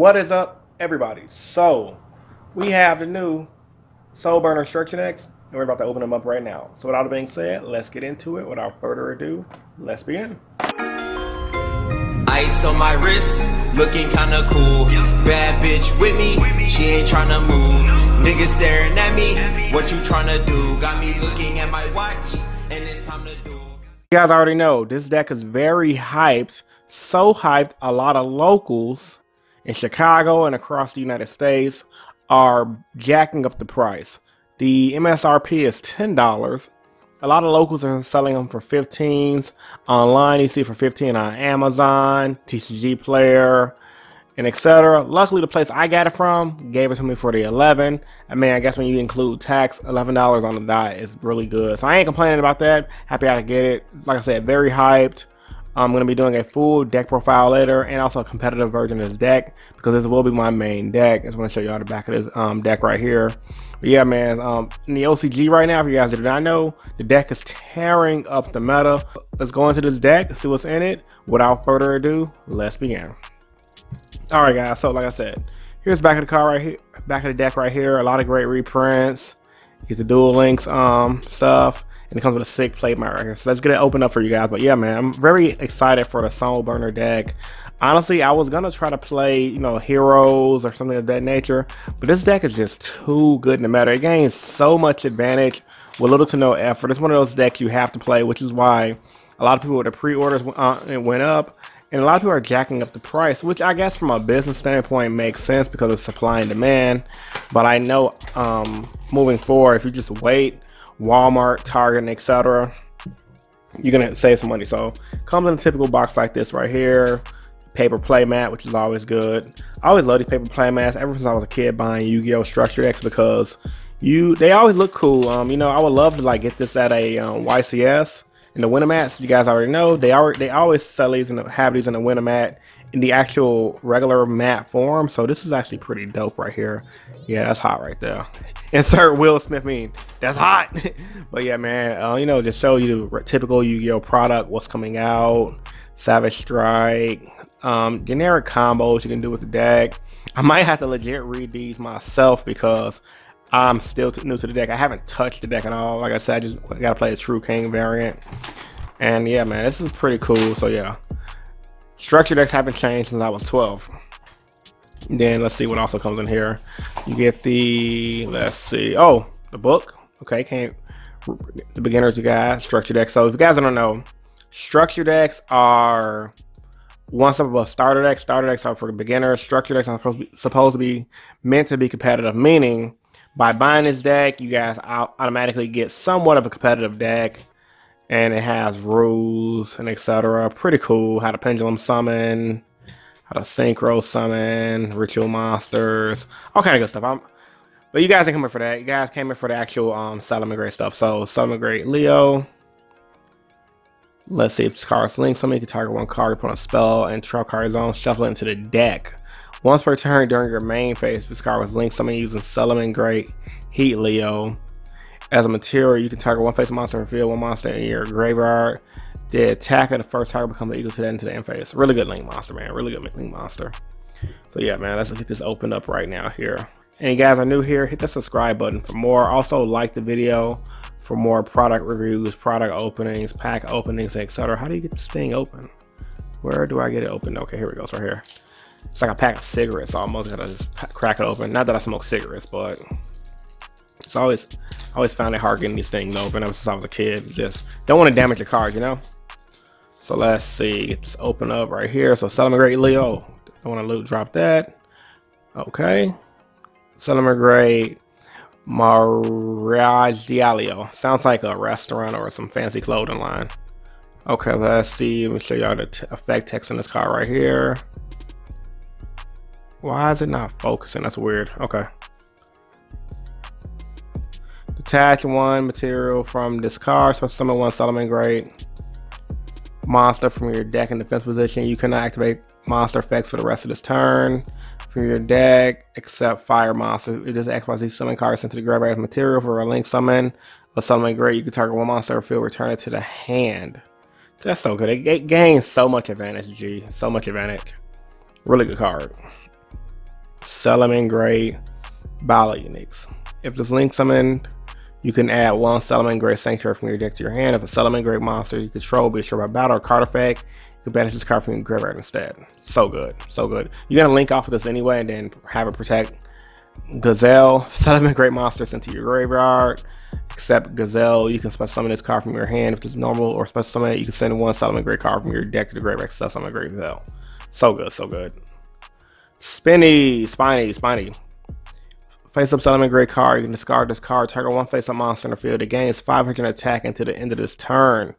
What is up, everybody? So we have the new Soul Burner structure decks, and we're about to open them up right now. So with all that being said, let's get into it. Without further ado, let's begin. Ice on my wrist, looking kinda cool. Bad bitch with me, she ain't tryna move. Niggas staring at me, what you tryna do? Got me looking at my watch, and it's time to do. You guys already know this deck is very hyped. So hyped, a lot of locals in Chicago and across the United States are jacking up the price. The MSRP is $10. A lot of locals are selling them for 15s. Online, you see for 15 on Amazon, TCG Player, and etc. Luckily, the place I got it from gave it to me for the 11. I mean, I guess when you include tax, $11 on the dot is really good. So I ain't complaining about that. Happy I could get it. Like I said, very hyped. I'm going to be doing a full deck profile later and also a competitive version of this deck because this will be my main deck. I just want to show you all the back of this deck right here. But yeah, man, in the OCG right now, if you guys did not know, the deck is tearing up the meta. Let's go into this deck, see what's in it. Without further ado, let's begin. All right, guys. So like I said, here's back of the card right here, back of the deck right here. A lot of great reprints. Get the dual links stuff. And it comes with a sick plate mat right here. So let's get it opened up for you guys. But yeah, man, I'm very excited for the Soul Burner deck. Honestly, I was gonna try to play, you know, heroes or something of that nature, but this deck is just too good in the meta. It gains so much advantage with little to no effort. It's one of those decks you have to play, which is why a lot of people with the pre-orders went up, and a lot of people are jacking up the price, which I guess from a business standpoint makes sense because of supply and demand. But I know moving forward, if you just wait, Walmart, Target, and etc., you're gonna save some money. So comes in a typical box like this right here. Paper play mat, which is always good. I always love these paper play mats ever since I was a kid buying Yu-Gi-Oh structure decks because they always look cool. You know, I would love to like get this at a YCS. And the winter mats, you guys already know, they always sell these and have these in the winter mat in the actual regular mat form. So this is actually pretty dope right here. Yeah, that's hot right there. Insert Will Smith meme. That's hot. But yeah, man, you know, just show you the typical Yu-Gi-Oh product, what's coming out, Savage Strike, generic combos you can do with the deck. I might have to legit read these myself because I'm still new to the deck. I haven't touched the deck at all. Like I said, I just gotta play a True King variant. And yeah, man, this is pretty cool. So yeah, structure decks haven't changed since I was 12. Then let's see what also comes in here. You get the, let's see, oh, the book. Okay, the beginners guide, structure decks. So if you guys don't know, structure decks are one step above starter decks. Starter decks are for beginners. Structure decks are supposed to be meant to be competitive, meaning by buying this deck, you guys automatically get somewhat of a competitive deck, and it has rules and etc. Pretty cool. How to pendulum summon, how to synchro summon, ritual monsters, all kind of good stuff. But you guys didn't come here for that. You guys came here for the actual salamangreat stuff. So salamangreat Leo. Let's see if this card is linked. Somebody can target one card, put on a spell, and trap card zone, shuffle it into the deck. Once per turn during your main phase, if this card was linked, somebody using salamangreat Heat Leo. As a material, you can target one face monster and reveal one monster in your graveyard. The attack of the first target becomes equal to that into the end phase. Really good link monster, man. Really good link monster. So yeah, man, let's get this opened up right now here. And you guys are new here, hit the subscribe button for more. Also like the video for more product reviews, product openings, pack openings, etc. How do you get this thing open? Where do I get it open? Okay, here we go. It's right here. It's like a pack of cigarettes almost. Gotta just crack it open. Not that I smoke cigarettes, but it's always found it hard getting these things open ever since I was a kid. Just don't want to damage your cards, you know. So let's see, get this open up right here. So salamangreat Leo, don't want to loot drop that. Okay, salamangreat Maragialio, sounds like a restaurant or some fancy clothing line. Okay, let's see. Let me show y'all the effect text in this card right here. Why is it not focusing? That's weird. Okay. Detach one material from this card. So summon one salamangreat monster from your deck in defense position. You cannot activate monster effects for the rest of this turn from your deck except fire monster. It just XYZ summon cards sent to the graveyard as material for a link summon. A salamangreat, you can target one monster or field, return it to the hand. So that's so good. It gains so much advantage, G. So much advantage. Really good card. salamangreat battle uniques. If this link summoned, you can add one salamangreat sanctuary from your deck to your hand. If a salamangreat monster you control be destroyed by battle or card effect, you can banish this card from your graveyard instead. So good, so good. You're gonna link off of this anyway and then have it protect Gazelle. Salamangreat monsters into your graveyard. Except Gazelle, you can special summon this card from your hand. If it's normal or special summon it, you can send one salamangreat card from your deck to the graveyard. Special salamangreat Gazelle. So good, so good. Spiny. Face up salamangreat card. You can discard this card. Target one face up monster in the field. It gains 500 attack until the end of this turn.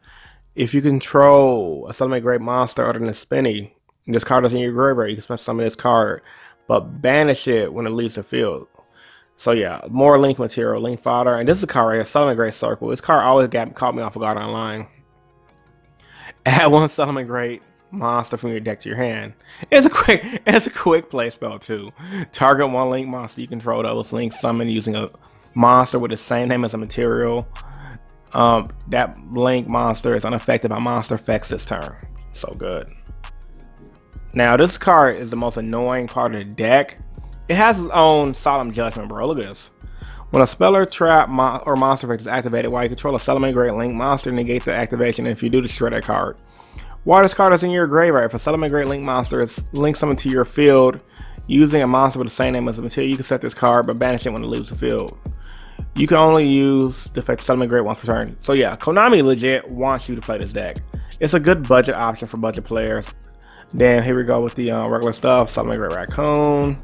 If you control a salamangreat monster other than Spinny, and this card is in your graveyard, you can special summon this card, but banish it when it leaves the field. So yeah, more link material, link fodder, and this is a card right here, salamangreat circle. This card always caught me off guard online. Add one salamangreat monster from your deck to your hand. It's a quick play spell too. Target one link monster you control that was link summoned using a monster with the same name as a material. That link monster is unaffected by monster effects this turn. So good. Now this card is the most annoying part of the deck. It has its own solemn judgment, bro. Look at this. When a spell or trap or monster effect is activated while you control a salamangreat link monster, negate the activation. If you do, destroy that card. While this card is in your graveyard, if a salamangreat link monster is linked summoned to your field using a monster with the same name as the material, you can set this card but banish it when it leaves the field. You can only use the effect salamangreat once per turn. So yeah, Konami legit wants you to play this deck. It's a good budget option for budget players. Then here we go with the regular stuff. Salamangreat Raccoon.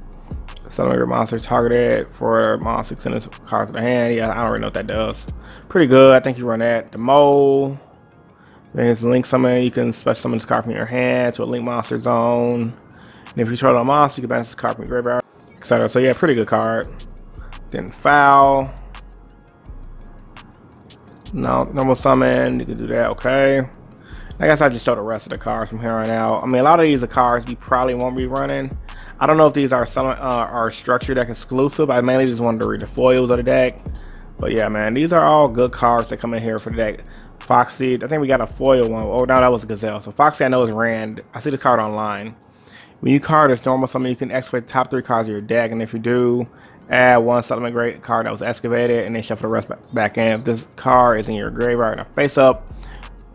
Salamangreat monster targeted for monster send this card to the hand. Yeah, I don't really know what that does. Pretty good. I think you run that. The mole. Then it's link summon. You can special summon this card from your hand to a link monster zone. And if you control a monster, you can banish this card from your graveyard, etc. So yeah, pretty good card. Then foul. No, normal summon. You can do that. Okay. I guess I just show the rest of the cards from here on out. I mean, a lot of these are cards you probably won't be running. I don't know if these are structure deck exclusive. I mainly just wanted to read the foils of the deck. But yeah, man, these are all good cards that come in here for the deck. Foxy, I think we got a foil one. Oh, no, that was Gazelle. So Foxy, I know is Rand. I see this card online. When you card is normal summon, you can excavate the top 3 cards of your deck. And if you do, add one salamangreat card that was excavated and then shuffle the rest back in. If this card is in your graveyard, now face up,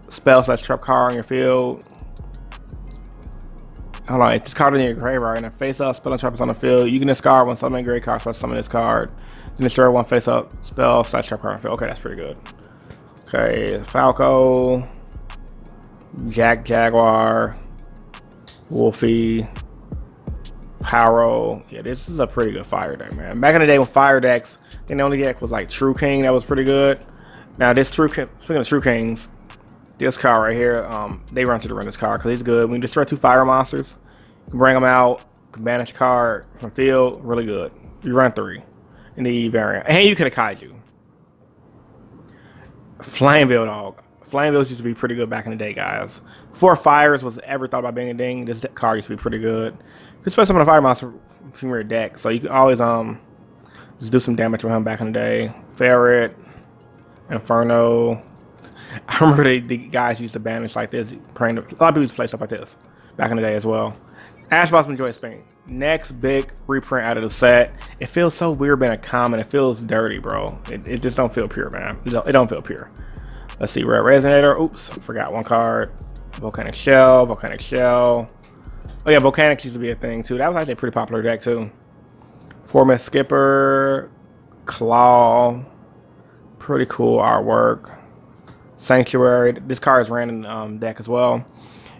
spell / trap card on your field. Hold on, if this card is in your graveyard and a face up spell and trap is on the field, you can discard one salamangreat card, special summon this card. Then destroy one face up spell / trap card on the field. Okay, that's pretty good. Okay, Falco, Jaguar, Wolfie, Pyro. Yeah, this is a pretty good fire deck, man. Back in the day when fire decks, I think the only deck was like True King that was pretty good. Now this speaking of True Kings, this card right here, they run to run this card because he's good. When you destroy 2 fire monsters, you can bring them out, you can banish a card from field, really good. You run 3 in the variant, and you can Kaiju. Flameville dog. Flamevilles used to be pretty good back in the day, guys. Before fires was ever thought about being a ding, this card used to be pretty good. You can special summon a fire monster from your deck, so you can always just do some damage with him back in the day. Ferret, Inferno. I remember the guys used to banish like this. A lot of people used to play stuff like this back in the day as well. Ash Blossom Joy Spring. Next big reprint out of the set. It feels so weird being a common. It feels dirty, bro. It just don't feel pure, man. It don't feel pure. Let's see. Red Resonator. Oops, forgot one card. Volcanic Shell. Volcanic Shell. Oh yeah, Volcanic used to be a thing too. That was actually a pretty popular deck too. 4-Myth Skipper. Claw. Pretty cool artwork. Sanctuary. This card is ran in deck as well.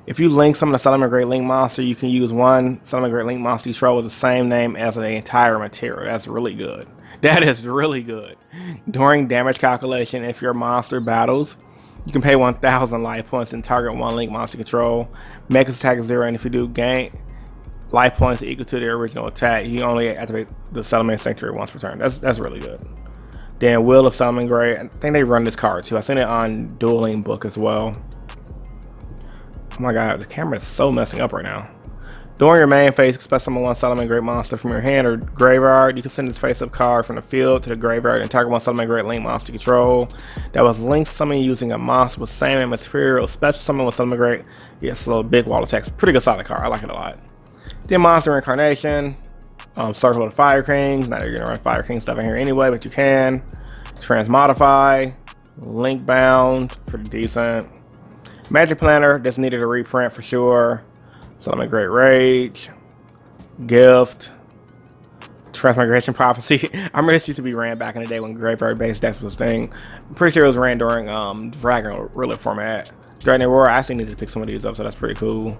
If you link summon a salamangreat link monster, you can use one salamangreat link monster you control with the same name as the entire material. That's really good. That is really good. During damage calculation, if your monster battles, you can pay 1,000 life points and target one link monster control. Make its attack 0, and if you do, gain life points equal to the original attack. You only activate the Salamangreat Sanctuary once per turn. That's really good. Then Will of Salamangreat. I think they run this card too. I seen it on Dueling Book as well. Oh my god, the camera is so messing up right now. During your main phase, special summon one Salamangreat monster from your hand or graveyard. You can send this face-up card from the field to the graveyard and target one Salamangreat link monster control that was linked summoned using a monster with same name material. Special summon with Salamangreat. Yes, a little big wall of text. Pretty good solid card. I like it a lot. Then Monster Incarnation. Circle of the Fire Kings. Not that you're gonna run Fire King stuff in here anyway, but you can. Transmodify, Link Bound, pretty decent. Magic Planner, this needed a reprint for sure. Salamangreat Rage, Gift, Transmigration Prophecy. I remember this used to be ran back in the day when graveyard based decks was a thing. I'm pretty sure it was ran during Dragon Relic format. Dragon Roar, I actually needed to pick some of these up, so that's pretty cool.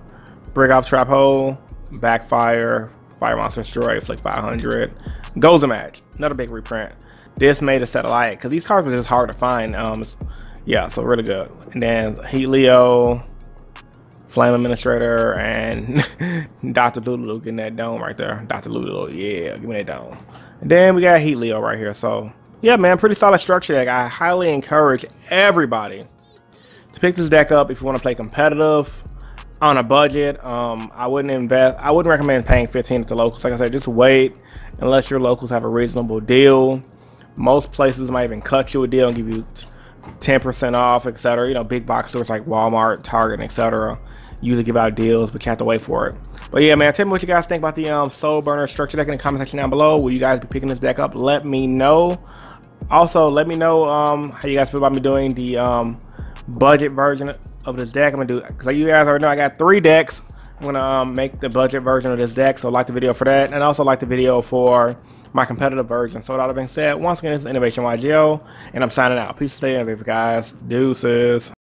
Break Off Trap Hole, Backfire, Fire Monster Destroy, Flick 500. Goes a Match, another big reprint. This made a set of light because these cards were just hard to find. Yeah, so really good. And then Heat Leo, Flame Administrator, and Dr. Lulu getting that dome right there. Dr. Lulu, yeah, give me that dome. And then we got Heat Leo right here. So yeah, man, pretty solid structure deck. I highly encourage everybody to pick this deck up if you want to play competitive on a budget. I wouldn't recommend paying 15 at the locals. Like I said, just wait unless your locals have a reasonable deal. Most places might even cut you a deal and give you 10% off, etc. You know, big box stores like Walmart, Target, etc. usually give out deals, but you have to wait for it. But yeah, man, tell me what you guys think about the Soul Burner structure deck in the comment section down below. Will you guys be picking this deck up? Let me know. Also, let me know how you guys feel about me doing the budget version of this deck. I'm gonna do, because you guys already know I got 3 decks. I'm gonna make the budget version of this deck, so like the video for that, and also like the video for my competitive version. So with all that being said, once again, this is InnovationYGO, and I'm signing out. Peace, stay innovative, guys. Deuces.